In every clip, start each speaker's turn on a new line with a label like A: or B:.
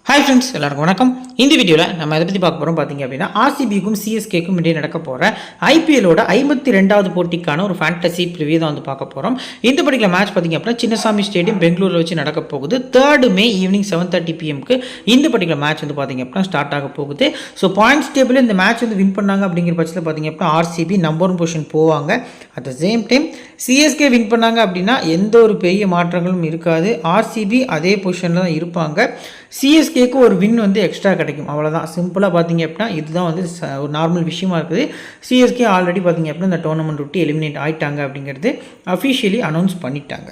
A: Hi friends, எல்லாருக்கும் வணக்கம். இந்த வீடியோவில் நம்ம எதை பற்றி பார்க்க போகிறோம் பார்த்தீங்க அப்படின்னா, ஆர்சிபிக்கும் சிஎஸ்கேக்கும் இடையே நடக்க போகிற ஐபிஎல்லோட 52வது போட்டிக்கான ஒரு ஃபேண்டசி ப்ரிவியூ தான் வந்து பார்க்க போகிறோம். இந்த படிக்கிற மேட்ச் பார்த்தீங்க அப்படின்னா சின்னசாமி ஸ்டேடியம் பெங்களூரில் வச்சு நடக்க போகுது. 3 May ஈவினிங் 7:30 PM இந்த படிக்கிற மேட்ச் வந்து பார்த்தீங்க அப்படின்னா ஸ்டார்ட் ஆக போகுது. ஸோ பாயிண்ட்ஸ் டேபிள் இந்த மேட்ச் வந்து வின் பண்ணாங்க அப்படிங்கிற பட்சத்தில் பார்த்தீங்க அப்படின்னா ஆர்சிபி நம்பர் 1 பொசிஷன் போவாங்க. At the same time CSK win பண்ணாங்க அப்படின்னா எந்த ஒரு பெரிய மாற்றங்களும் இருக்காது. ஆர்சிபி அதே பொசிஷனில் தான் இருப்பாங்க. சிஎஸ்கேக்கு ஒரு வின் வந்து எக்ஸ்ட்ரா கிடைக்கும், அவ்வளோதான். சிம்பிளாக பார்த்தீங்க அப்படின்னா இதுதான் வந்து ஒரு நார்மல் விஷயமா இருக்குது. சிஎஸ்கே ஆல்ரெடி பார்த்தீங்க அப்படின்னா இந்த டோர்னமெண்ட் விட்டு எலிமினேட் ஆகிட்டாங்க அப்படிங்கிறது அஃபிஷியலி அனௌன்ஸ் பண்ணிட்டாங்க.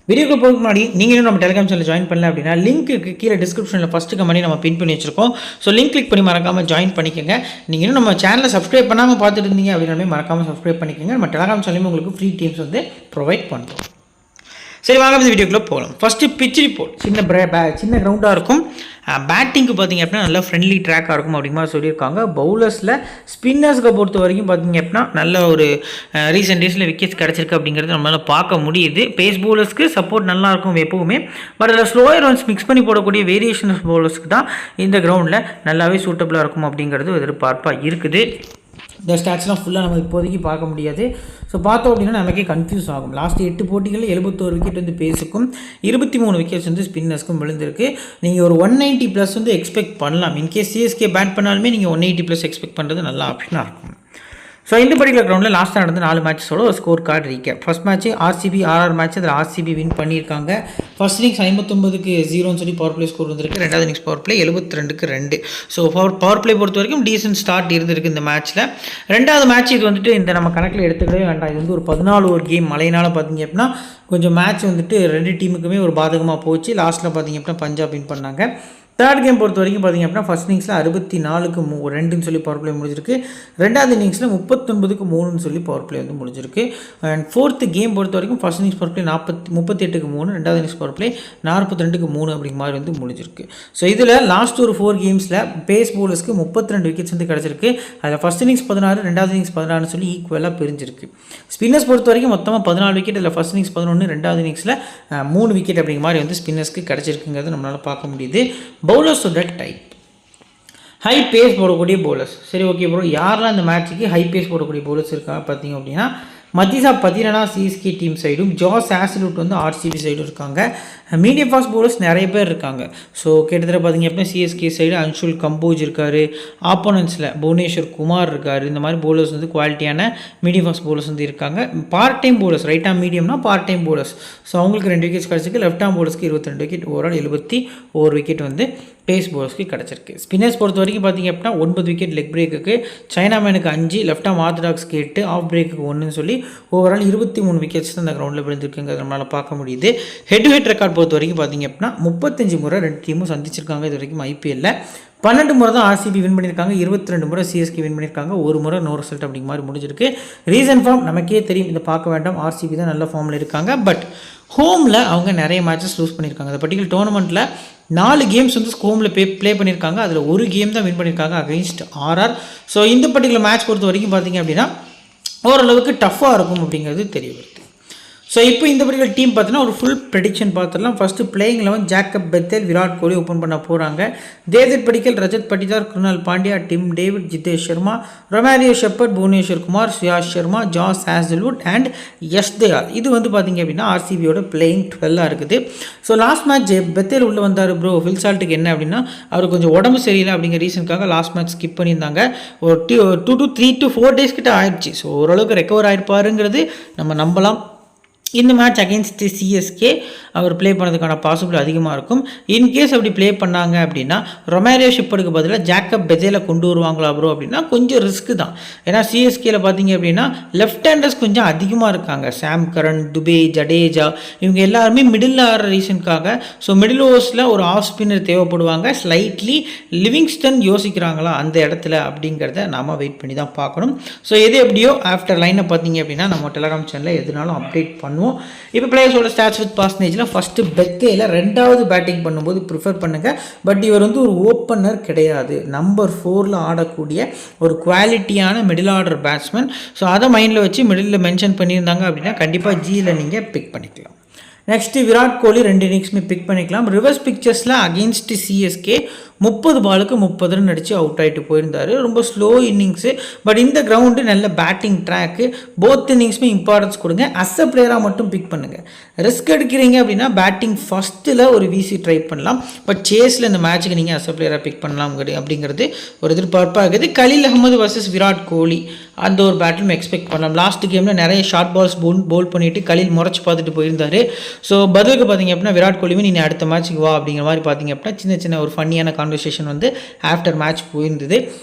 A: வீடியோக்கு போகிறதுக்கு முன்னாடி நீங்கள் இன்னும் நம்ம டெலிகிராம் சேனல் ஜாயின் பண்ணல அப்படின்னா லிங்க் கீழே டிஸ்கிரிப்ஷனில் ஃபஸ்ட்டு கமெண்டி நம்ம பின் பண்ணி வச்சிருக்கோம். ஸோ லிங்க் கிளிக் பண்ணி மறக்காமல் ஜாயின் பண்ணிக்கோங்க. நீங்கள் இன்னும் நம்ம சேனலை சப்ஸ்கிரைப் பண்ணாமல் பார்த்துட்டு இருந்தீங்க அப்படின்னாலுமே மறக்காமல் சப்ஸ்கிரைப் பண்ணிக்கோங்க. நம்ம டெலிகிராம் சேனலுமே உங்களுக்கு ஃப்ரீ டீம்ஸ் வந்து ப்ரொவைட் பண்ணுறோம். சரி, வாங்க இந்த வீடியோக்குள்ளே போகலாம். First pitch report. சின்ன கிரவுண்டாக இருக்கும். பேட்டிங்க்கு பார்த்தீங்க அப்படின்னா நல்லா ஃப்ரெண்ட்லி ட்ராக்காக இருக்கும் அப்படிங்கிற மாதிரி சொல்லியிருக்காங்க. பவுலர்ஸில் ஸ்பின்னர்ஸ்க்கு பொறுத்த வரைக்கும் பார்த்தீங்க அப்படின்னா நல்ல ஒரு ரீசெண்ட் டேஸில் விக்கெட்ஸ் கிடச்சிருக்கு அப்படிங்கிறது நம்மளால் பார்க்க முடியுது. பேஸ் பவுலர்ஸ்க்கு சப்போர்ட் நல்லாயிருக்கும் எப்போவுமே. பட் அதில் ஸ்லோயர் ரன்ஸ் மிக்ஸ் பண்ணி போடக்கூடிய வேரியேஷன் ஆஃப் பவுலர்ஸ்க்கு தான் இந்த கிரவுண்டில் நல்லாவே சூட்டபுளாக இருக்கும் அப்படிங்கிறது எதிர்பார்ப்பாக இருக்குது. இந்த ஸ்டாட்ஸ்லாம் ஃபுல்லாக நம்ம இப்போதைக்கு பார்க்க முடியாது. ஸோ பார்த்தோம் அப்படின்னா நமக்கே கன்ஃபியூஸ் ஆகும். லாஸ்ட் 8 போட்டிகளில் 71 விக்கெட் வந்து பேஸுக்கும் 23 விக்கெட்ஸ் வந்து ஸ்பின்னர்ஸ்க்கும் விழுந்திருக்கு. நீங்கள் ஒரு 190+ வந்து எக்ஸ்பெக்ட் பண்ணலாம். இன்கேஸ் சிஎஸ்கே பேட் பண்ணாலுமே நீங்கள் 180+ எக்ஸ்பெக்ட் பண்ணுறது நல்ல ஆப்ஷனாக இருக்கும். ஸோ இந்த பர்டிகுலர் கிரவுண்டில் லாஸ்ட்டாக நடந்த 4 மேட்சஸோட ஒரு score card recap. First match RCB match, அதில் ஆர்சிபி வின் பண்ணியிருக்காங்க. ஃபர்ஸ்ட் இன்னிங்ஸ் 59-0 சொல்லி பவர் பிளே ஸ்கோர் வந்திருக்கு. ரெண்டாவது innings power play 72-2. So power play பொறுத்த வரைக்கும் டீசென்ட் ஸ்டார்ட் இருந்திருக்கு இந்த மேட்ச்சில். ரெண்டாவது மேட்ச் இது வந்துட்டு இந்த நம்ம கணக்கில் எடுத்துக்கவே வேண்டாம். இது வந்து ஒரு 14 ஓவர் கேம். மழையினால் பார்த்தீங்க அப்படின்னா கொஞ்சம் மேட்ச் வந்துட்டு 2 டீமுக்குமே ஒரு பாதகமாக போச்சு. லாஸ்ட்டில் பார்த்தீங்க அப்படின்னா பஞ்சாப் வின் பண்ணாங்க. தேர்ட் கேம் பொறுத்த வரைக்கும் பார்த்தீங்க அப்படின்னா ஃபஸ்ட் இன்னிங்ஸில் 64-2 சொல்லி பவர் பிளே முடிஞ்சிருக்கு. ரெண்டாவது இன்னிங்ஸில் 39-3 சொல்லி பவர் பிளே வந்து முடிஞ்சிருக்கு. அண்ட் ஃபோர்த் கேம் பொறுத்த வரைக்கும் ஃபஸ்ட் இன்னிங்ஸ் பவர் பிளே 38-3, ரெண்டாவது இன்னிங்ஸ் பவர் பிளே 42-3 அப்படிங்கிற மாதிரி வந்து முடிஞ்சிருக்கு. ஸோ இதில் லாஸ்ட் ஒரு 4 கேம்ஸில் பேஸ் பவுலர்ஸ்க்கு 32 விக்கெட்ஸ் வந்து கிடச்சிருக்கு. அதில் ஃபஸ்ட் இன்னிங்ஸ் 16, ரெண்டாவது இன்னிங்ஸ் 16 சொல்லி ஈக்குவலாக பிரிஞ்சிருக்கு. ஸ்பின்னர்ஸ் பொறுத்த வரைக்கும் மொத்தமாக 14 விக்கெட், அதில் ஃபஸ்ட் இன்னிங்ஸ் 11, ரெண்டாவது இன்னிங்ஸில் 3 விக்கெட் அப்படிங்கிற மாதிரி வந்து ஸ்பின்னர்ஸ்க்கு கிடச்சிருக்குங்கிறது நம்மளால் பார்க்க முடியுது. பவுலர்ஸோட டைப் ஹை பேஸ் போடக்கூடிய பவுலர்ஸ். சரி, ஓகே ப்ரோ, யாரெல்லாம் இந்த மேட்ச்சுக்கு ஹை பேஸ் போடக்கூடிய பவுலர்ஸ் இருக்காங்க பார்த்தீங்க அப்படின்னா மதிசா பத்திரனா சிஎஸ்கே டீம் சைடும், ஜாஸ் ஆசிலுட் வந்து ஆர்சிபி சைடும் இருக்காங்க. மீடியம் ஃபாஸ்ட் பவுலர்ஸ் நிறைய பேர் இருக்காங்க. ஸோ கிட்டத்தட்ட பார்த்தீங்க அப்படின்னா சிஎஸ்கே சைடு அன்ஷுல் கம்போஜ் இருக்கார். ஆப்போனன்ஸில் புவனேஸ்வர் குமார் இருக்கார். இந்த மாதிரி பவுலர்ஸ் வந்து குவாலிட்டியான மீடியம் ஃபாஸ்ட் பவுலர்ஸ் வந்து இருக்காங்க. Part time bowlers, right arm மீடியம்னா பார்ட் டைம் பவுலர்ஸ். ஸோ அவங்களுக்கு 2 விக்கெட்ஸ் கிடச்சிருக்கு. லெஃப்ட் ஆம் பவுலர்ஸ்க்கு 22 விக்கெட், ஓவரால் 71 விக்கெட் வந்து பேஸ் பவுலர்ஸ்க்கு கிடச்சிருக்கு. ஸ்பின்னர்ஸ் பொறுத்த வரைக்கும் பார்த்தீங்க அப்படின்னா 9 விக்கெட் லெக் பிரேக்குக்கு, சைனாமேனுக்கு 5, லெஃப்ட் ஆம் ஆர்த்தடாக்ஸ்க்கு 8, ஆஃப் பிரேக்குக்கு 1 சொல்லி ஓவரால் 23 விக்கெட்ஸ் தான் இந்த கிரவுண்டில் விழுந்திருக்குங்கிறது நம்மளால் பார்க்க முடியுது. ஹெட் டு ஹெட் ரெக்கார்ட் பொறுத்த வரைக்கும் பார்த்தீங்க அப்படின்னா 35 முறை 2 டீமும் சந்திச்சிருக்காங்க. இது வரைக்கும் ஐபிஎல்ல 12 முறை தான் ஆர்சிபி வின் பண்ணியிருக்காங்க, 22 முறை சிஎஸ்கே வின் பண்ணியிருக்காங்க, 1 முறை நோ ரிசல்ட் அப்படிங்கிற மாதிரி முடிஞ்சிருக்கு. ரீசன் ஃபார்ம் நமக்கே தெரியும், இதை பார்க்க வேண்டாம். ஆர்சிபி தான் நல்ல ஃபார்மில் இருக்காங்க. பட் ஹோமில் அவங்க நிறைய மேட்சஸ் லூஸ் பண்ணியிருக்காங்க. அந்த பர்டிகுலர் டோர்னமெண்ட்டில் 4 கேம்ஸ் வந்து ஹோமில் ப்ளே பண்ணியிருக்காங்க. அதில் ஒரு கேம் தான் வின் பண்ணியிருக்காங்க அகைன்ஸ்ட் ஆர்ஆர். ஸோ இந்த பர்டிகுலர் மேட்ச் பொறுத்த வரைக்கும் பார்த்தீங்க அப்படின்னா ஓரளவுக்கு டஃப்பாக இருக்கும் அப்படிங்கிறது தெரிய வருது. ஸோ இப்போ இந்த பர்டிகுலர் டீம் பார்த்தீங்கன்னா ஒரு ஃபுல் ப்ரெடிக்ஷன் பார்த்துடலாம். First playing 11 Jacob Bethell, Virat Kohli open பண்ண போகிறாங்க. Devdutt Padikkal, Rajat Patidar, Krunal Pandya, Tim David, Jitesh Sharma, Romario Shepherd, Bhuvneshwar Kumar, Suyash Sharma, Josh Hazlewood and Yash Dayal. இது வந்து பார்த்தீங்க அப்படின்னா ஆர்சிபியோட பிளேயிங் 12 இருக்குது. ஸோ லாஸ்ட் மேட்ச் பெத்தேல் உள்ளே வந்தார் ப்ரோ. ஃபில் சால்ட்டுக்கு என்ன அப்படின்னா அவர் கொஞ்சம் உடம்பு சரியில்லை அப்படிங்கிற ரீசனுக்காக லாஸ்ட் மேட்ச் ஸ்கிப் பண்ணியிருந்தாங்க. ஒரு 2 to 3 to 4 days கிட்ட ஆயிடுச்சு. ஸோ ஓரளவுக்கு ரெக்கவர் ஆகிருப்பாருங்கிறது நம்ம நம்பலாம். இந்த மேட்ச் அகெயின்ஸ்ட் சிஎஸ்கே அவர் ப்ளே பண்ணதுக்கான பாசிபிள் அதிகமாக இருக்கும். இன்கேஸ் அப்படி ப்ளே பண்ணாங்க அப்படின்னா ரொமாரியோ ஷெப்பர்டுக்கு பதிலாக ஜாக்கப் பெத்தேலை கொண்டு வருவாங்களா ப்ரோ அப்படின்னா கொஞ்சம் ரிஸ்க்கு தான். ஏன்னா சிஎஸ்கேல பார்த்தீங்க அப்படின்னா லெஃப்ட் ஹேண்டர்ஸ் கொஞ்சம் அதிகமாக இருக்காங்க. சாம் கரன், துபே, ஜடேஜா இவங்க எல்லாருமே மிடில் ஆகிற ரீசனுக்காக. ஸோ மிடில் ஓவர்ஸில் ஒரு ஆஃப் ஸ்பின்னர் தேவைப்படுவாங்க. ஸ்லைட்லி லிவிங்ஸ்டன் யோசிக்கிறாங்களா அந்த இடத்துல அப்படிங்கிறத நாம் வெயிட் பண்ணி தான் பார்க்கணும். ஸோ எது எப்படியோ ஆஃப்டர் லைனை பார்த்தீங்க அப்படின்னா நம்ம டெலிகிராம் சேனலில் எதுனாலும் அப்டேட் பண்ணுவோம். இப்போ பிளேயர்ஸோட ஸ்டாட்ஸ் வித் பர்சன்டேஜில் ஃபஸ்ட்டு பெத்தேல 2வது பேட்டிங் பண்ணும்போது ப்ரிஃபர் பண்ணுங்கள். பட் இவர் வந்து ஒரு ஓப்பனர் கிடையாது. நம்பர் 4 ஆடக்கூடிய ஒரு குவாலிட்டியான மிடில் ஆர்டர் பேட்ஸ்மேன். ஸோ அதை மைண்டில் வச்சு மிடில் மென்ஷன் பண்ணியிருந்தாங்க அப்படின்னா கண்டிப்பாக ஜியில் நீங்கள் பிக் பண்ணிக்கலாம். நெக்ஸ்ட்டு விராட் கோலி 2 இன்னிங்ஸுமே பிக் பண்ணிக்கலாம். ரிவர்ஸ் பிக்சர்ஸில் அகெயின்ஸ்ட் சிஎஸ்கே 30 பாலுக்கு 30 ரன் அடித்து அவுட் ஆகிட்டு போயிருந்தார். ரொம்ப ஸ்லோ இன்னிங்ஸு. பட் இந்த கிரவுண்டு நல்ல பேட்டிங் ட்ராக்கு. போத் இன்னிங்ஸுமே இம்பார்ட்டன்ஸ் கொடுங்க. அஸ் அ பிளேயராக மட்டும் பிக் பண்ணுங்கள். ரிஸ்க் எடுக்கிறீங்க அப்படின்னா பேட்டிங் ஃபஸ்ட்டில் ஒரு வீசி ட்ரை பண்ணலாம். பட் சேஸில் இந்த மேட்ச்சுக்கு நீங்கள் அஸ் அ பிளேயராக பிக் பண்ணலாம் அப்படிங்கிறது ஒரு எதிர்பார்ப்பாக இருக்குது. கலீல் அகமது வர்சஸ் விராட் கோலி அந்த ஒரு பேட்டிலும் எக்ஸ்பெக்ட் பண்ணலாம். லாஸ்ட் கேமில் நிறைய ஷார்ட் பால்ஸ் போல் பண்ணிவிட்டு கலீல் முறைச்சி பார்த்துட்டு போயிருந்தார். ஸோ பதிலுக்கு பார்த்தீங்க அப்படின்னா விராட் கோலியுமே நீ அடுத்த மேட்ச்சுக்கு வா அப்படிங்கிற மாதிரி பார்த்தீங்க அப்படின்னா சின்ன ஒரு ஃபன்னியான கான்வர்சேஷன் வந்து ஆஃப்டர் மேட்ச் போயிருந்தது.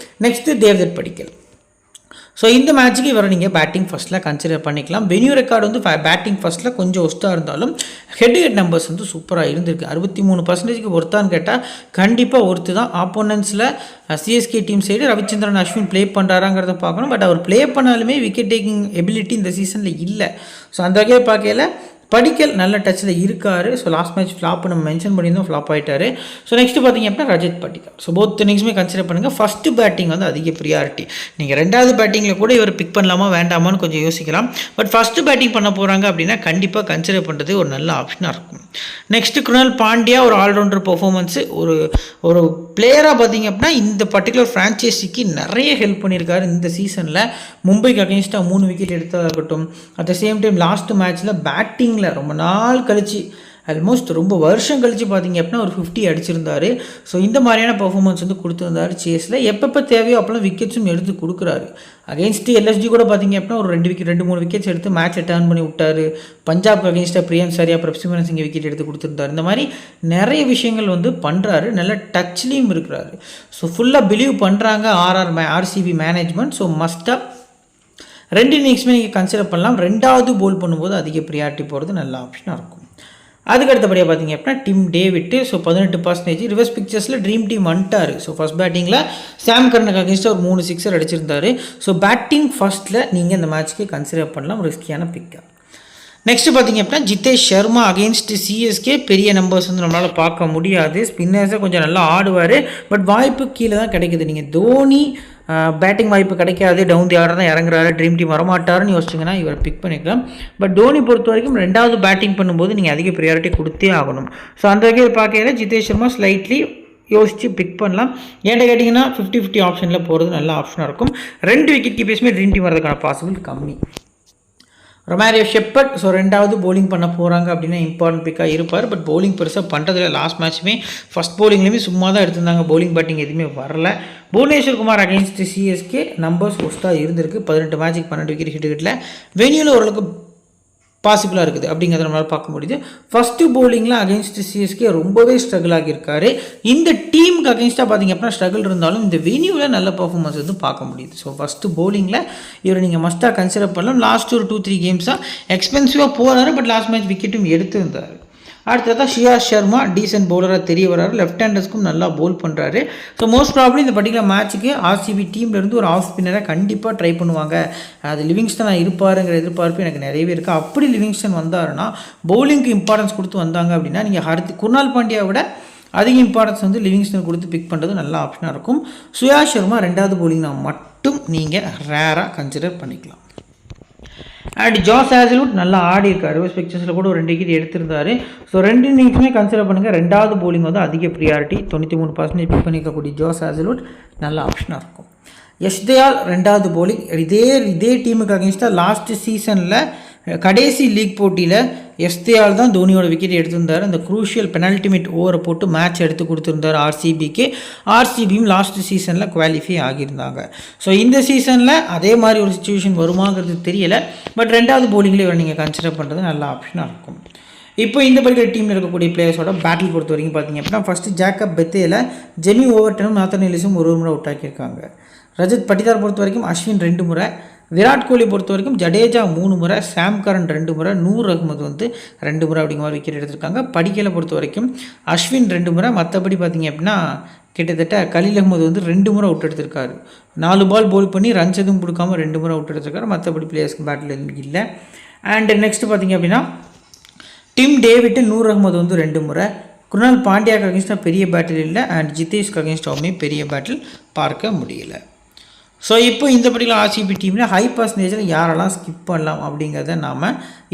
A: நெக்ஸ்ட்டு தேவ்தத் படிக்கல். ஸோ இந்த மேட்ச்சுக்கு இவரை நீங்கள் பேட்டிங் ஃபஸ்ட்டில் கன்சிடர் பண்ணிக்கலாம். வென்யூ ரெக்கார்டு வந்து பேட்டிங் ஃபஸ்ட்டில் கொஞ்சம் ஒஸ்ட்டாக இருந்தாலும் ஹெட் நம்பர்ஸ் வந்து சூப்பராக இருந்திருக்கு. 63% ஒருத்தான்னு கேட்டால் கண்டிப்பாக ஒருத்து தான். ஆப்போனன்ஸில் CSK team side Ravichandran Ashwin play பண்ணுறாங்கிறத பார்க்கணும். பட் அவர் ப்ளே பண்ணாலுமே விக்கெட் டேக்கிங் எபிலிட்டி இந்த சீசனில் இல்லை. ஸோ அந்த வகையை பார்க்கல படிக்கல் நல்ல டச்சில் இருக்கார். ஸோ லாஸ்ட் மேட்ச் ஃப்ளாப் நம்ம மென்ஷன் பண்ணியிருந்தோம், ஃப்ளாப் ஆகிட்டார். ஸோ நெக்ஸ்ட்டு பார்த்தீங்க அப்படின்னா ரஜத் படிக்கல். ஸோ போத் இன்னிங்ஸுமே கன்சிடர் பண்ணுங்கள். ஃபஸ்ட்டு பேட்டிங் வந்து அதிக ப்ரியாரிட்டி. நீங்கள் ரெண்டாவது பேட்டிங்கில் கூட இவர் பிக் பண்ணலாமா வேண்டாமான்னு கொஞ்சம் யோசிக்கலாம். பட் ஃபஸ்ட்டு பேட்டிங் பண்ண போகிறாங்க அப்படின்னா கண்டிப்பாக கன்சிடர் பண்ணுறது ஒரு நல்ல ஆப்ஷனாக இருக்கும். நெக்ஸ்ட்டு குருணால் பாண்டியா ஒரு ஆல்ரவுண்டர் பர்ஃபார்மன்ஸு. ஒரு பிளேயராக பார்த்தீங்க அப்படின்னா இந்த பர்டிகுலர் ஃப்ரான்ச்சைஸிக்கு நிறைய ஹெல்ப் பண்ணியிருக்காரு இந்த சீசனில். மும்பைக்கு அகேன்ஸ்டாக 3 விக்கெட் எடுத்ததாக இருக்கட்டும். At the same time last மேட்ச்சில் பேட்டிங்கில் ரொம்ப நாள் கழிச்சு ஆல்மோஸ்ட் ரொம்ப வருஷம் கழித்து பார்த்தீங்க அப்படின்னா ஒரு 50 அடிச்சிருந்தார். ஸோ இந்த மாதிரியான பர்ஃபார்மன்ஸ் வந்து கொடுத்துருந்தார் சேஸில். எப்பப்போ தேவையோ அப்போலாம் விக்கெட்ஸும் எடுத்து கொடுக்குறாரு. அகேன்ஸ்ட்டு எல்எஸ்ஜி கூட பார்த்தீங்க அப்படின்னா ஒரு 2-3 விக்கெட்ஸ் எடுத்து மேட்சை டர்ன் பண்ணி விட்டார். பஞ்சாப்க்கு அகேன்ஸ்டாக பிரியன் சரியா பிரப்சிமரன் சிங் விக்கெட் எடுத்து கொடுத்துருந்தார். இந்த மாதிரி நிறைய விஷயங்கள் வந்து பண்ணுறாரு. நல்ல டச்லேயும் இருக்கிறாரு. ஸோ ஃபுல்லாக பிலீவ் பண்ணுறாங்க ஆர்சிபி மேனேஜ்மெண்ட். ஸோ மஸ்ட்டாக 2 இன்னிங்ஸுமே நீங்கள் கன்சிடர் பண்ணலாம். ரெண்டாவது போல் பண்ணும்போது அதிக ப்ரியாரிட்டி போகிறது நல்ல ஆப்ஷனாக இருக்கும். அதுக்கு அடுத்தபடியாக பார்த்தீங்க அப்படின்னா டிம் டேவிட். ஸோ 18% ரிவர்ஸ் பிக்சர்ஸில் ட்ரீம் டீம் வந்துட்டார். ஸோ ஃபஸ்ட் பேட்டிங்கில் சாம் கர்னுக்கு அகேன்ஸ்டாக ஒரு 3 சிக்ஸர் அடிச்சிருந்தார். ஸோ பேட்டிங் ஃபஸ்ட்டில் நீங்கள் இந்த மேட்ச்சுக்கு கன்சிடர் பண்ணலாம். ரிஸ்கியான பிக்கப். நெக்ஸ்ட்டு பார்த்தீங்க அப்படின்னா ஜிதேஷ் சர்மா அகேன்ஸ்ட் சிஎஸ்கே. பெரிய நம்பர்ஸ் வந்து நம்மளால் பார்க்க முடியாது. ஸ்பின்னர்ஸை கொஞ்சம் நல்லா ஆடுவார். பட் வாய்ப்பு கீழே தான் கிடைக்குது. நீங்கள் தோனி பேட்டிங் வாய்ப்பு கிடைக்காது, டவுன் தி ஆர்டர் தான் இறங்குறாரு, ட்ரீம் டீம் வரமாட்டாருன்னு யோசிச்சிங்கன்னா இவர் பிக் பண்ணிக்கலாம். பட் தோனி பொறுத்த வரைக்கும் ரெண்டாவது பேட்டிங் பண்ணும்போது நீங்கள் அதிக ப்ரியாரிட்டி கொடுத்தே ஆகணும். ஸோ அந்த வகையில் பார்க்கையில ஜிதேஷ் சர்மா ஸ்லைட்லி யோசித்து பிக் பண்ணலாம். ஏன்ட்ட கேட்டிங்கன்னா 50-50 ஆப்ஷனில் போகிறது நல்ல ஆப்ஷனாக இருக்கும். 2 விக்கெட் கீப்பர்ஸுமே ட்ரீம் டீம் வரதுக்கான பாசிபிள் கம்மி. Romario shepherd. ஸோ ரெண்டாவது போலிங் பண்ண போகிறாங்க அப்படின்னா இம்பார்ட்டன்ட் பிக்காக இருப்பார். பட் போலிங் பெருசாக பண்ணுறதில்ல. லாஸ்ட் மேட்ச்சுமே ஃபஸ்ட் போலிங்லேயுமே சும்மா தான் எடுத்திருந்தாங்க. போலிங் பேட்டிங் எதுவுமே வரல. Bhuvneshwar Kumar against CSK numbers ஒஸ்ட்டாக இருந்திருக்கு. 18 மேட்சுக்கு 12 விக்கெட் ஹிட்டுக்கிட்டில் வெனியூவில் ஓரளவுக்கு பாசிபிளாக இருக்குது அப்படிங்கிறத நம்மளால் பார்க்க முடியுது. ஃபஸ்ட்டு போலிங்கில் அகேன்ஸ்ட் சிஎஸ்கே ரொம்பவே ஸ்ட்ரகிள் ஆகியிருக்காரு. இந்த டீமுக்கு அகேன்ஸ்டாக பார்த்திங்க அப்படின்னா ஸ்ட்ரகிள் இருந்தாலும் இந்த வெனியூவில் நல்ல பர்ஃபார்மன்ஸ் வந்து பார்க்க முடியுது. ஸோ ஃபஸ்ட்டு போலிங்கில் இவர் நீங்கள் மஸ்ட்டாக கன்சிடர் பண்ணலாம். லாஸ்ட் ஒரு 2-3 கேம்ஸாக எக்ஸ்பென்சிவாக போகிறாரு. பட் லாஸ்ட் மேட்ச் விக்கெட்டும் எடுத்திருந்தார். அடுத்ததான் ஷியாஸ் சர்மா டீசென்ட் பவுலராக தெரிய வர்றாரு. லெஃப்ட் ஹேண்டர்ஸ்க்கும் நல்லா பவுல் பண்ணுறாரு. ஸோ மோஸ்ட் ப்ராப்ளி இந்த பர்டிகுலர் மேட்ச்சுக்கு ஆர்சிபி டீம்லேருந்து ஒரு ஆஃப் ஸ்பின்னரை கண்டிப்பாக ட்ரை பண்ணுவாங்க. அது லிவிங்ஸ்டன் இருப்பாருங்கிற எதிர்பார்ப்பு எனக்கு நிறையவே இருக்குது. அப்படி லிவிங்ஸ்டன் வந்தாருன்னா பவுலிங்க்கு இம்பார்ட்டன்ஸ் கொடுத்து வந்தாங்க அப்படின்னா நீங்கள் குருணால் பாண்டியாவை விட அதிக இம்பார்ட்டன்ஸ் வந்து லிவிங்ஸ்டன் கொடுத்து பிக் பண்ணுறது நல்ல ஆப்ஷனாக இருக்கும். ஷியாஸ் சர்மா ரெண்டாவது பவுலிங்னா மட்டும் நீங்கள் ரேராக கன்சிடர் பண்ணிக்கலாம். அண்ட் ஜாஸ் ஹேசல்வுட் நல்லா ஆடி இருக்கார். ரிவர்ஸ் பிக்சர்ஸில் கூட ஒரு 2 விக்கெட் எடுத்திருந்தார். ஸோ 2 இன்னிங்ஸுமே கன்சிடர் பண்ணுங்கள். ரெண்டாவது போலிங் வந்து அதிக ப்ரியாரிட்டி. 93% பிக் பண்ணிக்கக்கூடிய ஜாஸ் ஹேசல்வுட் நல்ல ஆப்ஷனாக இருக்கும். யஷ் தயால் ரெண்டாவது போலிங். இதே டீமுக்கு அகேன்ஸ்டாக லாஸ்ட் சீசனில் கடைசி லீக் போட்டியில் யஷ் தயால் தான் தோனியோட விக்கெட் எடுத்திருந்தார். அந்த குரூஷியல் பெனால்டிமேட் ஓவரை போட்டு மேட்ச் எடுத்து கொடுத்துருந்தார் ஆர்சிபிக்கு. ஆர்சிபியும் லாஸ்ட் சீசனில் குவாலிஃபை ஆகியிருந்தாங்க. ஸோ இந்த சீசனில் அதே மாதிரி ஒரு சுச்சுவேஷன் வருமாங்கிறது தெரியலை. பட் ரெண்டாவது போலிங்கில் இவர் நீங்கள் கன்சிடர் பண்ணுறது நல்ல ஆப்ஷனாக இருக்கும். இப்போ இந்த பர்டிகுலர் டீமில் இருக்கக்கூடிய பிளேயர்ஸோட பேட்டில் பொறுத்த வரைக்கும் பார்த்தீங்க அப்படின்னா ஃபஸ்ட்டு ஜேக்கப் பெத்தேல ஜெமி ஓவர்டனும் நாத்தன் எலிஸும் ஒரு முறை அவுட் ஆக்கியிருக்காங்க. ரஜத் பட்டிதார் பொறுத்த வரைக்கும் அஸ்வின் 2 முறை, விராட் கோலி பொறுத்த வரைக்கும் ஜடேஜா 3 முறை, சாம் கரன் 2 முறை, நூர் அகமது வந்து 2 முறை அப்படிங்கிற மாதிரி விக்கெட் எடுத்திருக்காங்க. படிக்கலை பொறுத்த வரைக்கும் அஸ்வின் 2 முறை, மற்றபடி பார்த்திங்க அப்படின்னா கிட்டத்தட்ட கலீல் அகமது வந்து 2 முறை அவுட் எடுத்திருக்காரு. 4 பால் போல் பண்ணி ரன்ஸ் எதுவும் கொடுக்காம 2 முறை அவுட் எடுத்திருக்காரு. மற்றபடி பிளேயர்ஸ்க்கு பேட்டில் எதுவும் இல்லை. அண்ட் நெக்ஸ்ட் பார்த்திங்க அப்படின்னா டிம் டேவிட், நூர் அகமது வந்து 2 முறை, குருணால் பாண்டியாவுக்கு அகேன்ஸ்டாக பெரிய பேட்டில் இல்லை. அண்ட் ஜிதேஷ்க்கு அகேன்ஸ்டாகவுமே பெரிய பேட்டில் பார்க்க முடியல. ஸோ இப்போ இந்த பர்டிகுலர் ஆர்சிபி டீமில் ஹை பர்சன்டேஜில் யாரெல்லாம் ஸ்கிப் பண்ணலாம் அப்படிங்கிறத நாம்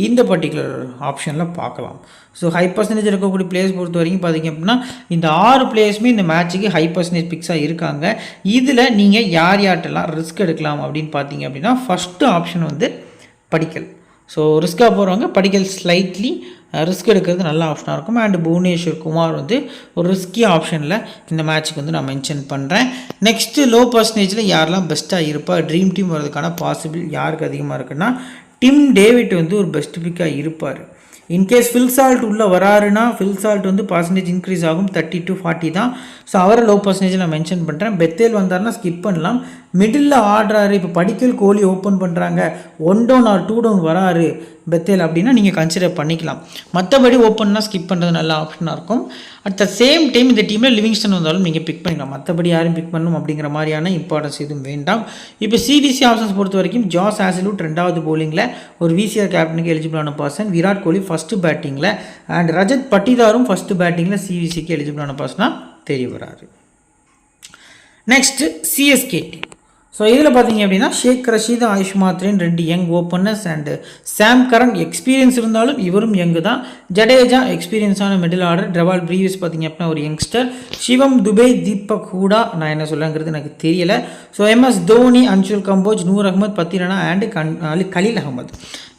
A: இந்த பர்டிகுலர் ஆப்ஷனில் பார்க்கலாம். ஸோ ஹை பர்சன்டேஜ் இருக்கக்கூடிய பிளேயர்ஸ் பொறுத்த வரைக்கும் பார்த்திங்க அப்படின்னா இந்த 6 பிளேயர்ஸுமே இந்த மேட்ச்சுக்கு ஹை பர்சன்டேஜ் பிக்ஸாக இருக்காங்க. இதில் நீங்கள் யார்ட்டெல்லாம் ரிஸ்க் எடுக்கலாம் அப்படின்னு பார்த்தீங்க அப்படின்னா ஃபஸ்ட்டு ஆப்ஷன் வந்து படிக்கல். ஸோ ரிஸ்க்காக போகிறவங்க படிக்கல் ஸ்லைட்லி ரிஸ்க் எடுக்கிறது நல்ல ஆப்ஷனாக இருக்கும். அண்ட் புவனேஸ்வர் குமார் வந்து ஒரு ரிஸ்கி ஆப்ஷனில் இந்த மேட்ச்சுக்கு வந்து நான் மென்ஷன் பண்ணுறேன். நெக்ஸ்ட்டு லோ பர்சன்டேஜில் யாரெல்லாம் பெஸ்ட்டாக இருப்பா, ட்ரீம் டீம் வரதுக்கான பாசிபிள் யாருக்கு அதிகமாக இருக்குன்னா டிம் டேவிட் வந்து ஒரு பெஸ்ட் பிக்காக இருப்பார். இன்கேஸ் ஃபில் சால்ட் உள்ளே வராருன்னா ஃபில் சால்ட் வந்து பர்சன்டேஜ் இன்க்ரீஸ் ஆகும் 30 to 40 தான். ஸோ அவரை லோ பர்சன்டேஜ் நான் மென்ஷன் பண்ணுறேன். பெத்தேல் வந்தார்னா ஸ்கிப் பண்ணலாம். மிடில் ஆடுறாரு, இப்போ படிக்கல் கோலி ஓப்பன் பண்ணுறாங்க, 1 down or 2 down வராரு பெத்தேல் அப்படின்னா நீங்கள் கன்சிடர் பண்ணிக்கலாம். மற்றபடி ஓப்பன்னா ஸ்கிப் பண்ணுறது நல்ல ஆப்ஷனாக இருக்கும். அட் த சேம் டைம் இந்த டீமில் லிவிங்ஸ்டன் வந்தாலும் நீங்கள் பிக் பண்ணிக்கலாம். மற்றபடி யாரும் பிக் பண்ணணும் அப்படிங்கிற மாதிரியான இம்பார்ட்டன்ஸ் எதுவும் வேண்டாம். இப்போ சிவிசி ஆப்ஷன்ஸ் பொறுத்த வரைக்கும் ஜாஸ் ஹேசல்வுட் 2வது போலிங்கில் ஒரு விசிஆர் கேப்டனுக்கு எலிஜிபிளான பர்சன், விராட் கோலி ஃபஸ்ட்டு பேட்டிங்கில், அண்ட் ரஜத் பட்டிதாரும் ஃபஸ்ட்டு பேட்டிங்கில் சிவிசிக்கு எலிஜிபிளான பர்சனாக தெரிய வராரு. Next CSK team. ஸோ இதில் பார்த்தீங்க அப்படின்னா ஷேக் ரஷீத், ஆயுஷ் மாத்ரேன் 2 young openers, and Sam Curran experience இருந்தாலும் இவரும் யங்கு தான். ஜடேஜா எக்ஸ்பீரியன்ஸான மிடில் ஆர்டர், டெவால் ப்ரீவியஸ் பார்த்தீங்க அப்படின்னா ஒரு யங்ஸ்டர், சிவம் துபே, தீபக் ஹூடா, நான் என்ன சொல்லங்கிறது எனக்கு தெரியல. So MS Dhoni, Anshul Kamboj, Noor Ahmad, Pathirana and Khaleel Ahmed.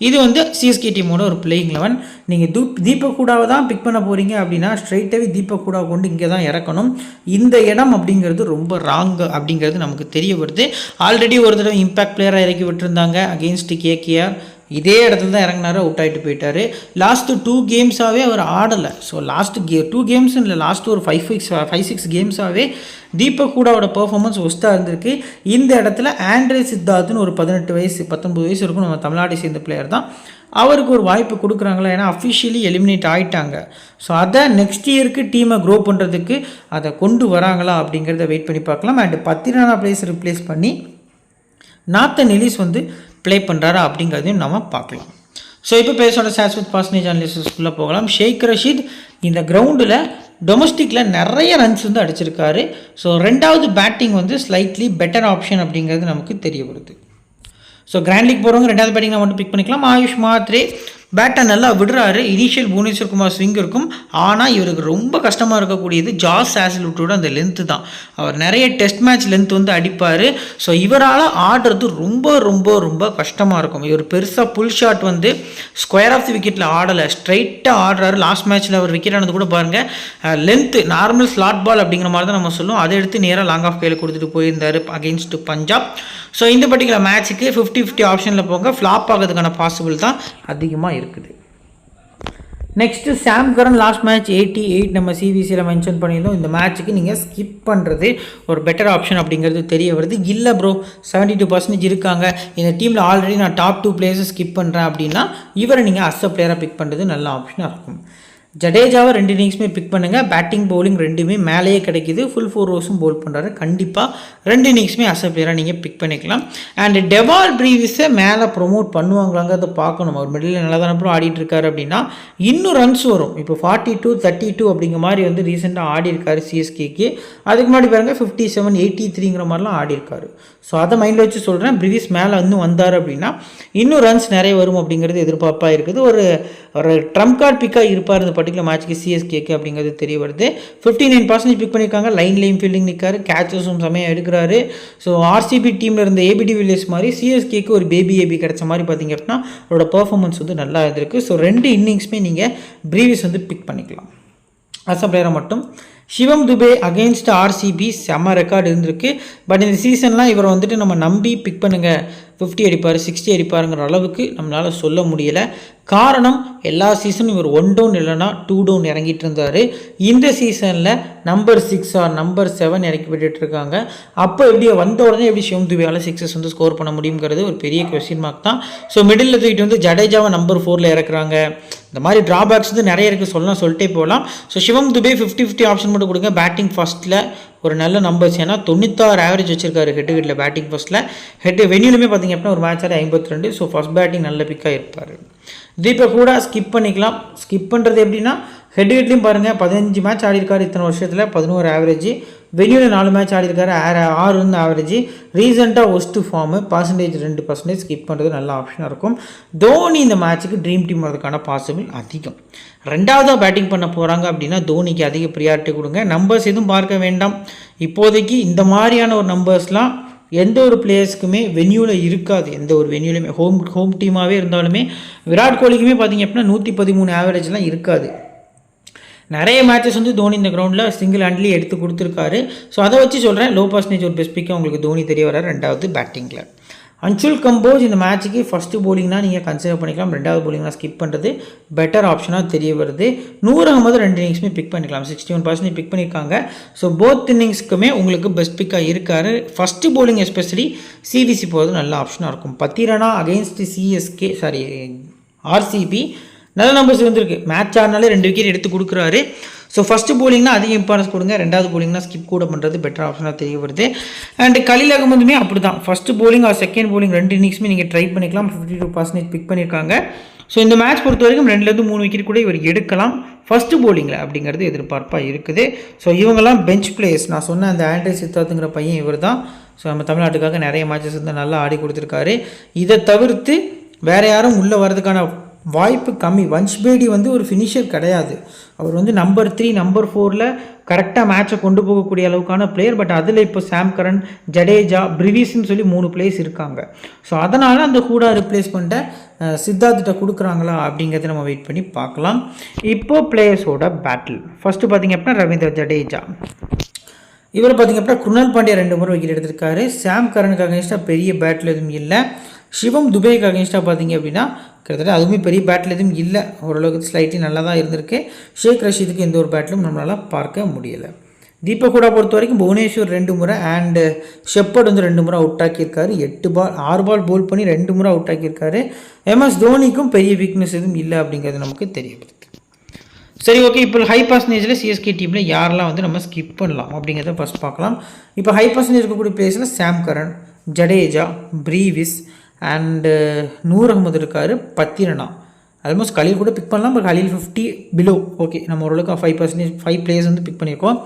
A: இது வந்து சிஎஸ்கே டீமோட ஒரு பிளேயிங் 11. நீங்கள் தீபக் ஹூடாவை தான் பிக் பண்ண போகிறீங்க அப்படின்னா ஸ்ட்ரைட்டாகவே தீபக் ஹூடா கொண்டு இங்கே தான் இறக்கணும். இந்த இடம் அப்படிங்கிறது ரொம்ப ராங் அப்படிங்கிறது நமக்கு தெரிய வருது. ஆல்ரெடி ஒரு தடவை இம்பேக்ட் பிளேயராக இறக்கி விட்டுருந்தாங்க அகெயின்ஸ்ட் கேகேஆர். இதே இடத்துல தான் இறங்கினாரு, அவுட் ஆகிட்டு போயிட்டார். லாஸ்ட்டு 2 கேம்ஸாகவே அவர் ஆடலை. ஸோ லாஸ்ட்டு 2 கேம்ஸ் இல்லை, லாஸ்ட்டு ஒரு 5-6 கேம்ஸாகவே தீபக் ஹூடாவோட பெர்ஃபார்மன்ஸ் ஒஸ்ட்டாக இருந்திருக்கு. இந்த இடத்துல ஆண்ட்ரே சித்தார்த்துன்னு ஒரு 18 வயசு 19 வயசு இருக்கும், நம்ம தமிழ்நாட்டை சேர்ந்த பிளேயர் தான். அவருக்கு ஒரு வாய்ப்பு கொடுக்குறாங்களா, ஏன்னா அஃபிஷியலி எலிமினேட் ஆகிட்டாங்க. ஸோ அதை நெக்ஸ்ட் இயருக்கு டீமை க்ரோ பண்ணுறதுக்கு அதை கொண்டு வராங்களா அப்படிங்கிறத வெயிட் பண்ணி பார்க்கலாம். அண்ட் பத்திரானா பிளேஸ் ரிப்ளேஸ் பண்ணி நாத்தன் எலிஸ் வந்து ப்ளே பண்ணுறாரா அப்படிங்கிறதையும் நம்ம பார்க்கலாம். ஸோ இப்போ பேசோட ஸ்டாட்ஸ் வித் பர்சன்டேஜ் அனாலிசிஸ்க்குள்ளே போகலாம். ஷேக் ரஷீத் இந்த கிரவுண்டில் டொமஸ்டிக்கில் நிறைய ரன்ஸ் வந்து அடிச்சிருக்காரு. ஸோ 2வது பேட்டிங் வந்து ஸ்லைட்லி பெட்டர் ஆப்ஷன் அப்படிங்கிறது நமக்கு தெரிய வருது. ஸோ கிராண்ட் லீக் போகிறவங்க 2வது பேட்டிங் மட்டும் பிக் பண்ணிக்கலாம். ஆயுஷ் மாத்ரே பேட்டை நல்லா விடுறாரு. இனிஷியல் புவனேஸ்வர் குமார் ஸ்விங் இருக்கும், ஆனால் இவருக்கு ரொம்ப கஷ்டமாக இருக்கக்கூடியது ஜாஸ் ஹேசல்வுட்டோட அந்த லென்த்து தான். அவர் நிறைய டெஸ்ட் மேட்ச் லென்த் வந்து அடிப்பார். ஸோ இவரால் ஆடுறது ரொம்ப ரொம்ப ரொம்ப கஷ்டமாக இருக்கும். இவர் பெருசாக புல் ஷாட் வந்து ஸ்கொயர் ஆஃப் தி விக்கெட்டில் ஆடலை, ஸ்ட்ரைட்டாக ஆடுறாரு. லாஸ்ட் மேட்ச்சில் அவர் விக்கெட் ஆனது கூட பாருங்கள், லென்த்து நார்மல் ஸ்லாட் பால் அப்படிங்கிற மாதிரி தான் நம்ம சொல்லுவோம். அதை எடுத்து நேராக லாங் ஆஃப் கையில் கொடுத்துட்டு போயிருந்தார் அகெயின்ஸ்ட் பஞ்சாப். ஸோ இந்த பர்டிகுலர் மேட்ச்சுக்கு 50-50 ஆப்ஷனில் போங்க, ஃப்ளாப் ஆகிறதுக்கான பாசிபிள் தான் அதிகமாக இருக்குது. நெக்ஸ்ட்டு சாம் கரன் லாஸ்ட் மேட்ச் 88 நம்ம சிவிசியில் மென்ஷன் பண்ணியிருந்தோம். இந்த மேட்ச்சுக்கு நீங்கள் ஸ்கிப் பண்ணுறது ஒரு பெட்டர் ஆப்ஷன் அப்படிங்கிறது தெரிய வருது. இல்லை ப்ரோ 72% இருக்காங்க, இந்த டீமில் ஆல்ரெடி நான் டாப் 2 பிளேயர்ஸை ஸ்கிப் பண்ணுறேன் அப்படின்னா இவரை நீங்கள் அஸ் அ பிளேயராக பிக் பண்ணுறது நல்ல ஆப்ஷனாக இருக்கும். ஜடேஜாவை 2 இன்னிங்ஸுமே பிக் பண்ணுங்கள். பேட்டிங் பவுலிங் ரெண்டுமே மேலேயே கிடைக்கிது. ஃபுல் 4 ஓவர்ஸும் போல் பண்ணுறாரு. கண்டிப்பாக 2 இன்னிங்ஸுமே அஸ் அ பிளேயராக நீங்கள் பிக் பண்ணிக்கலாம். அண்ட் டெவால் ப்ரீவிஸை மேலே ப்ரொமோட் பண்ணுவாங்களாங்கிறத பார்க்கணும். அவர் மிடில் நல்லா தானே அப்புறம் ஆடிட்டு இருக்காரு அப்படின்னா இன்னும் ரன்ஸ் வரும். இப்போ 42-32 அப்படிங்கிற மாதிரி வந்து ரீசெண்டாக ஆடி இருக்காரு சிஎஸ்கேக்கு. அதுக்கு முன்னாடி பாருங்கள் 57-83 மாதிரிலாம் ஆடி இருக்காரு. ஸோ அதை மைண்டில் வச்சு சொல்கிறேன். ப்ரீவிஸ் மேலே இன்னும் வந்தார் அப்படின்னா இன்னும் ரன்ஸ் நிறைய வரும் அப்படிங்கிறது எதிர்பார்ப்பாக இருக்குது. ஒரு ட்ரம்ப் கார்டு பிக்காக இருப்பார் இந்த பர்டிகுலர் மேட்ச்க்கு சிஎஸ்கேக்கு அப்படிங்கிறது தெரிய வருது. 59% பிக் பண்ணியிருக்காங்க. லைன்லேயும் ஃபீல்டிங் நிற்காரு, கேச்சஸும் செமையாக எடுக்கிறாரு. ஸோ ஆர்சிபி டீமில் இருந்த ஏபிடி வில்லியர்ஸ் மாதிரி சிஎஸ்கேக்கு ஒரு பேபி கிடைச்ச மாதிரி பார்த்தீங்க அப்படின்னா அவரோட பர்ஃபார்மன்ஸ் வந்து நல்லா இருந்திருக்கு. ஸோ 2 இன்னிங்ஸுமே நீங்கள் ப்ரீவிஸ் வந்து பிக் பண்ணிக்கலாம் அஸ் அ பிளேயரை மட்டும். சிவம் துபே அகெயின்ஸ்ட் ஆர்சிபி செம்ம ரெக்கார்டு இருந்திருக்கு. பட் இந்த சீசன்லாம் இவரை வந்துட்டு நம்ம நம்பி பிக் பண்ணுங்கள் 50 அடிப்பார் 60 அடிப்பாருங்கிற அளவுக்கு நம்மளால் சொல்ல முடியலை. காரணம் எல்லா சீசனும் இவர் 1 டவுன் இல்லைனா 2 டவுன் இறங்கிட்டு இருந்தார். இந்த சீசனில் நம்பர் 6 ஆர் நம்பர் 7 இறக்கி விட்டுட்டு இருக்காங்க. அப்போ எப்படி வந்த உடனே எப்படி சிவம் துபேயால் 6 வந்து ஸ்கோர் பண்ண முடியுங்கிறது ஒரு பெரிய கொஸ்டின் மார்க் தான். ஸோ மிடில் தூக்கிட்டு வந்து ஜடேஜாவை நம்பர் 4 இறக்குறாங்க. இந்த மாதிரி ட்ராபேக்ஸ் வந்து நிறைய இருக்குது, சொல்லிட்டே போகலாம். ஸோ சிவம் துபே 50-50 ஆப்ஷன் மட்டும் கொடுங்க. பேட்டிங் ஃபஸ்ட்டில் ஒரு நல்ல நம்பர்ஸ், ஏன்னா 96 ஆவரேஜ் வச்சிருக்காரு ஹெட்டுகிட்டில் பேட்டிங் ஃபஸ்ட்டில். வெனியூலுமே பார்த்தீங்க அப்படின்னா ஒரு மேட்ச் 52. ஸோ ஃபஸ்ட் பேட்டிங் நல்ல பிக்காக இருப்பார். தீபக் கூட ஸ்கிப் பண்ணிக்கலாம். ஸ்கிப் பண்ணுறது எப்படின்னா ஹெட்டுகிட்லையும் பாருங்கள் 15 மேட்ச் ஆடி இருக்காரு இத்தனை வருஷத்தில், 11 ஆவரேஜ். வெனியூவில் 4 மேட்ச் ஆடிருக்காரு, 6 வந்து ஆவரேஜ். ரீசெண்டாக ஒஸ்ட்டு ஃபார்மு, பர்சன்டேஜ் 2% ஸ்கிப் பண்ணுறது நல்ல ஆப்ஷனாக இருக்கும். தோனி இந்த மேட்ச்சுக்கு ட்ரீம் டீம் வரதுக்கான பாசிபிள் அதிகம். ரெண்டாவதாக பேட்டிங் பண்ண போகிறாங்க அப்படின்னா தோனிக்கு அதிக ப்ரியாரிட்டி கொடுங்க. நம்பர்ஸ் எதுவும் பார்க்க வேண்டாம். இப்போதைக்கு இந்த மாதிரியான ஒரு நம்பர்ஸ்லாம் எந்த ஒரு பிளேயர்ஸ்க்குமே வென்யூவில் இருக்காது. எந்த ஒரு வென்யூலையுமே ஹோம் டீமாகவே இருந்தாலுமே விராட் கோலிக்குமே பார்த்திங்க அப்படின்னா 113 ஆவரேஜ்லாம் இருக்காது. நிறைய மேட்சஸ் வந்து தோனி இந்த கிரவுண்டில் சிங்கிள் ஹேண்ட்லேயே எடுத்து கொடுத்துருக்காரு. ஸோ அதை வச்சு சொல்கிறேன், லோ பர்சன்டேஜ் ஒரு பெஸ்ட் பிக்காக உங்களுக்கு தோனி தெரிய வர ரெண்டாவது பேட்டிங்கில். அன்சுல் கம்போஸ் இந்த மேட்ச்சுக்கு ஃபஸ்ட்டு போலிங்னா நீங்கள் கன்சிடர் பண்ணிக்கலாம், ரெண்டாவது போலிங்னா ஸ்கிப் பண்ணுறது பெட்டர் ஆப்ஷனாக தெரிய வருது. நூர் அகமது 2 இன்னிங்ஸுமே பிக் பண்ணிக்கலாம், 61% பிக் பண்ணியிருக்காங்க. ஸோ போத் இன்னிங்ஸ்க்குமே உங்களுக்கு பெஸ்ட் பிக்காக இருக்கார். ஃபஸ்ட்டு போலிங் எஸ்பெஷலி சிவிசி போகிறது நல்ல ஆப்ஷனாக இருக்கும். 10 ரன் அகெயின்ஸ்ட் ஆர்சிபி நல்ல நம்பர்ஸ் வந்துருக்கு. மேட்ச் ஆடினாலே 2 விக்கெட் எடுத்து கொடுக்குறாரு. ஸோ ஃபஸ்ட்டு போலிங்னா அதிக இம்பார்ட்டன்ஸ் கொடுங்க, ரெண்டாவது போலிங்னா ஸ்கிப் கூட பண்ணுறது பெட்டர் ஆப்ஷனாக தெரிய வருது. அண்ட் கலீல் அகமதுமே அப்படி தான், first bowling or second bowling 2 இன்னிங்ஸுமே நீங்கள் ட்ரை பண்ணிக்கலாம். 52% பிக் பண்ணியிருக்காங்க. ஸோ இந்த மேட்ச் பொறுத்த வரைக்கும் 2-3 விக்கெட் கூட இவர் எடுக்கலாம் ஃபஸ்ட்டு போலிங்கில் அப்படிங்கிறது எதிர்பார்ப்பாக இருக்குது. ஸோ இவங்கெல்லாம் பெஞ்ச் பிளேயர்ஸ். நான் சொன்ன அந்த ஆண்ட்ரே சித்தார்த்துங்கிற பையன் இவர் தான். ஸோ நம்ம தமிழ்நாட்டுக்காக நிறைய மேட்சஸ் வந்து நல்லா ஆடி கொடுத்துருக்காரு. இதை தவிர்த்து வேறு யாரும் உள்ளே வரதுக்கான வாய்ப்பு கம்மி. வன்ஷ் பேடி வந்து ஒரு ஃபினிஷர் கிடையாது. அவர் வந்து நம்பர் 3 நம்பர் 4 கரெக்டாக மேட்சை கொண்டு போகக்கூடிய அளவுக்கான பிளேயர். பட் அதில் இப்போ சாம் கரன், ஜடேஜா, பிரிவிஸ்ன்னு சொல்லி 3 பிளேயர்ஸ் இருக்காங்க. ஸோ அதனால் அந்த ஹூடா ரிப்ளேஸ்மெண்ட்டை சித்தார்த்திட்ட கொடுக்குறாங்களா அப்படிங்கிறத நம்ம வெயிட் பண்ணி பார்க்கலாம். இப்போது பிளேயர்ஸோட பேட்டில் ஃபஸ்ட்டு பார்த்திங்க அப்படின்னா ரவீந்திர ஜடேஜா. இவர் பார்த்திங்க அப்படின்னா குருணால் பாண்டியா 2 முறை விக்கெட் எடுத்திருக்காரு. சாம் கரனுக்கு அகேன்ஸ்டாக பெரிய பேட்டில் எதுவும் இல்லை. சிவம் துபேக்கு அகேன்ஸ்டாக பார்த்திங்க அப்படின்னா கிட்டத்தட்ட அதுவுமே பெரிய பேட்டில் எதுவும் இல்லை, ஓரளவுக்கு ஸ்லைட்லி நல்லா தான் இருந்திருக்கு. ஷேக் ரஷீதுக்கு எந்த ஒரு பேட்டிலும் நம்மளால் பார்க்க முடியலை. தீபக் ஹூடா பொறுத்த வரைக்கும் புவனேஸ்வர் 2 முறை அண்டு ஷெப்பர்ட் வந்து 2 முறை அவுட் ஆக்கியிருக்காரு. 6 பால் போல் பண்ணி 2 முறை அவுட் ஆக்கியிருக்காரு. MS தோனிக்கும் பெரிய வீக்னஸ் எதுவும் இல்லை அப்படிங்கிறது நமக்கு தெரியப்படுது. சரி, ஓகே. இப்போ ஹை பர்சன்டேஜில் சிஎஸ்கே டீமில் யாரெல்லாம் வந்து நம்ம ஸ்கிப் பண்ணலாம் அப்படிங்கிறத ஃபஸ்ட் பார்க்கலாம். இப்போ ஹை பர்சன்டேஜ் இருக்கக்கூடிய பிளேஸில் சாம் கரன், ஜடேஜா, பிரீவிஸ் அண்டு நூர் அகமது இருக்கார். 10 ரன் ஆல்மோஸ்ட் கலீல் கூட பிக் பண்ணலாம். But Khaleel 50 below. ஓகே, நம்ம ஓரளவுக்கு 5% 5 பிளேயர்ஸ் வந்து பிக் பண்ணியிருக்கோம்.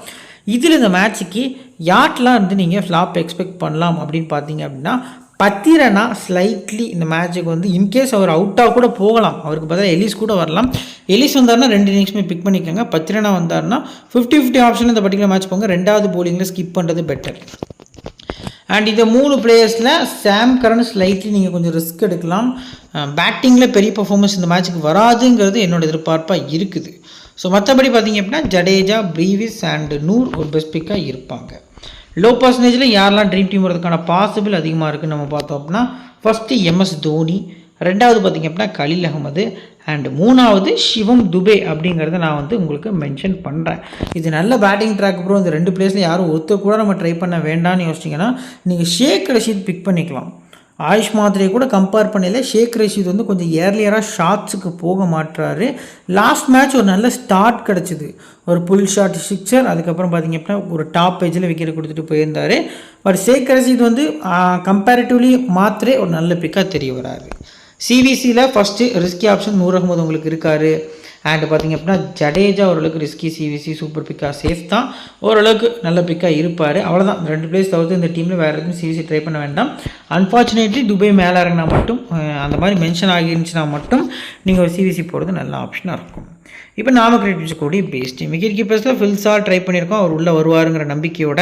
A: இதில் இந்த மேட்ச்சுக்கு யார்ட்லாம் வந்து நீங்கள் ஃப்ளாப் எக்ஸ்பெக்ட் பண்ணலாம் அப்படின்னு பார்த்தீங்க அப்படின்னா 10 ரன்னா ஸ்லைட்லி இந்த மேட்சுக்கு வந்து இன்கேஸ் அவர் அவுட்டாக கூட போகலாம். அவருக்கு பதிலாக எலிஸ் கூட வரலாம். எலிஸ் வந்தார்னா 2 இன்னிங்ஸுமே பிக் பண்ணிக்கோங்க. 10 ரன்னா வந்தார்னா 50-50 ஆப்ஷன் இந்த பர்டிகுலர் மேட்ச் போங்க. ரெண்டாவது போலிங்கில் ஸ்கிப் பண்ணுறது பெட்டர். அண்ட் இந்த 3 பிளேயர்ஸில் சாம் கரன் ஸ்லைட்லி நீங்கள் கொஞ்சம் ரிஸ்க் எடுக்கலாம். பேட்டிங்கில் பெரிய பர்ஃபார்மன்ஸ் இந்த மேட்ச்சுக்கு வராதுங்கிறது என்னோட எதிர்பார்ப்பாக இருக்குது. ஸோ மற்றபடி பார்த்திங்க அப்படின்னா ஜடேஜா, பிரீவிஸ் அண்டு நூர் ஒரு பெஸ்ட் பிக்காக இருப்பாங்க. லோ பர்சன்டேஜில் யாரெல்லாம் ட்ரீம் டீம் வரதுக்கான பாசிபிள் அதிகமாக இருக்குதுன்னு நம்ம பார்த்தோம் அப்படின்னா ஃபஸ்ட்டு MS தோனி, ரெண்டாவது பார்த்திங்க அப்படின்னா கலீல் அகமது அண்ட் மூணாவது சிவம் துபே அப்படிங்கிறத நான் வந்து உங்களுக்கு மென்ஷன் பண்ணுறேன். இது நல்ல பேட்டிங் ட்ராக் ப்ரோ. இந்த 2 பிளேஸில் யாரும் ஒருத்தர் கூட நம்ம ட்ரை பண்ண வேண்டாம்னு யோசிச்சிங்கன்னா நீங்கள் ஷேக் ரஷீத் பிக் பண்ணிக்கலாம். ஆயுஷ் மாத்ரே கூட கம்பேர் பண்ணல ஷேக் ரஷீத் வந்து கொஞ்சம் ஏர்லியராக ஷாட்ஸுக்கு போக மாட்டுறாரு. லாஸ்ட் மேட்ச் ஒரு நல்ல ஸ்டார்ட் கிடச்சிது, ஒரு புல் ஷாட் 6. அதுக்கப்புறம் பார்த்திங்க அப்படின்னா ஒரு டாப் பேஜில் விக்கெட் கொடுத்துட்டு போயிருந்தார். பட் ஷேக் ரஷீத் வந்து கம்பேரிட்டிவ்லி மாத்ரே ஒரு நல்ல பிக்காக தெரிய வராரு. சிவிசியில் first risky option Noor Ahmad உங்களுக்கு இருக்கார். அண்டு பார்த்திங்க அப்படின்னா ஜடேஜா ஓரளவுக்கு ரிஸ்கி, சிவிசி சூப்பர் பிக்காக சேஃப் தான், ஓரளவுக்கு நல்ல பிக்காக இருப்பார். அவ்வளோதான், 2 பிளேஸ் தவிர்த்து இந்த டீமில் வேறு எதுவும் சிவிசி ட்ரை பண்ண வேண்டாம். அன்ஃபார்ச்சுனேட்லி துபை மேலே இறங்கினா மட்டும், அந்த மாதிரி மென்ஷன் ஆகிருந்துச்சுன்னா மட்டும் நீங்கள் ஒரு சிவிசி போடுறது நல்ல ஆப்ஷனாக இருக்கும். இப்போ நாம கிரியேட் வச்சுக்கூடிய பேஸ்ட் விக்கெட் கீப்பர்ஸில் ஃபில்ஸாக ட்ரை பண்ணியிருக்கோம். அவர் உள்ளே வருவாருங்கிற நம்பிக்கையோட.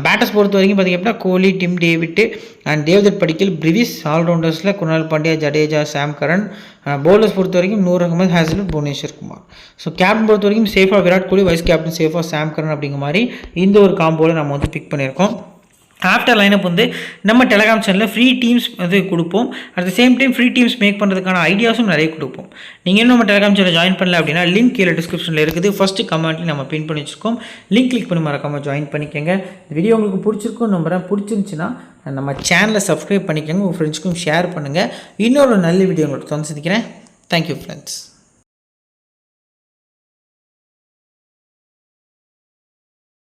A: பேட்டர்ஸ் பொறுத்த வரைக்கும் பார்த்திங்க அப்படின்னா Kohli, Tim David and Devdutt Padikkal, Brevis. ஆல்ரவுண்டர்ஸில் Krunal Pandya, Jadeja, Sam Curran. Bowlers பொறுத்த வரைக்கும் Noor Ahmad, Hazlewood, Bhuvneshwar Kumar. So captain பொறுத்த வரைக்கும் சேஃபாக விராட் கோலி, வைஸ் கேப்டன் சேஃபாக சாம் கரன் அப்படிங்கிற மாதிரி இந்த ஒரு காம்போவில் நம்ம வந்து பிக் பண்ணியிருக்கோம். ஆஃப்டர் லைனப் வந்து நம்ம டெலகிராம் சேனலில் ஃப்ரீ டீம்ஸ் வந்து கொடுப்போம். At the same time free teams make பண்ணுறதுக்கான ஐடியாஸும் நிறைய கொடுப்போம். நீங்கள் இன்னும் நம்ம டெலகிராம் சேனல் ஜாயின் பண்ணல அப்படின்னா லிங்க் கீழே டிஸ்கிரிப்ஷனில் இருக்குது. ஃபஸ்ட்டு கமெண்ட்லேயும் நம்ம பின் பண்ணி வச்சுருக்கோம். லிங்க் கிளிக் பண்ணி மறக்காமல் ஜாயின் பண்ணிக்கோங்க. இந்த வீடியோ உங்களுக்கு பிடிச்சிருக்கும் நம்புறேன். பிடிச்சிருந்துச்சின்னா நம்ம சேனலை சப்ஸ்கிரைப் பண்ணிக்கோங்க. உங்கள் ஃப்ரெண்ட்ஸ்க்கும் ஷேர் பண்ணுங்கள். இன்னொரு நல்ல வீடியோ உங்களுக்கு வந்து சந்திக்கிறேன். Thank you friends.